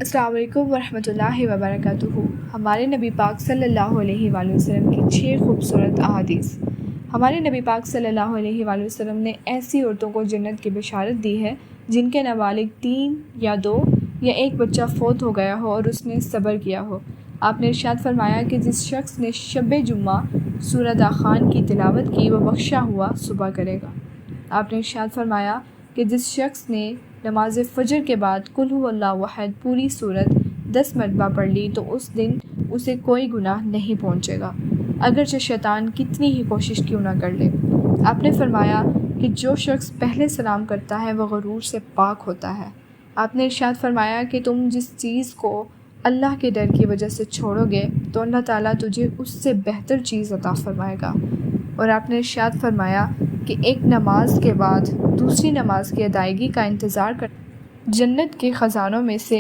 السلام علیکم ورحمۃ اللہ وبرکاتہ۔ ہمارے نبی پاک صلی اللہ علیہ وآلہ وسلم کی 6 خوبصورت احادیث۔ ہمارے نبی پاک صلی اللہ علیہ وآلہ وسلم نے ایسی عورتوں کو جنت کی بشارت دی ہے جن کے نابالغ 3 یا 2 یا 1 بچہ فوت ہو گیا ہو اور اس نے صبر کیا ہو۔ آپ نے ارشاد فرمایا کہ جس شخص نے شب جمعہ سورہ دخان کی تلاوت کی وہ بخشا ہوا صبح کرے گا۔ آپ نے ارشاد فرمایا کہ جس شخص نے نماز فجر کے بعد قل هو اللہ احد پوری سورت 10 مرتبہ پڑھ لی تو اس دن اسے کوئی گناہ نہیں پہنچے گا، اگرچہ شیطان کتنی ہی کوشش کیوں نہ کر لے۔ آپ نے فرمایا کہ جو شخص پہلے سلام کرتا ہے وہ غرور سے پاک ہوتا ہے۔ آپ نے ارشاد فرمایا کہ تم جس چیز کو اللہ کے ڈر کی وجہ سے چھوڑو گے تو اللہ تعالیٰ تجھے اس سے بہتر چیز عطا فرمائے گا۔ اور آپ نے ارشاد فرمایا کہ ایک نماز کے بعد دوسری نماز کی ادائیگی کا انتظار کر جنت کے خزانوں میں سے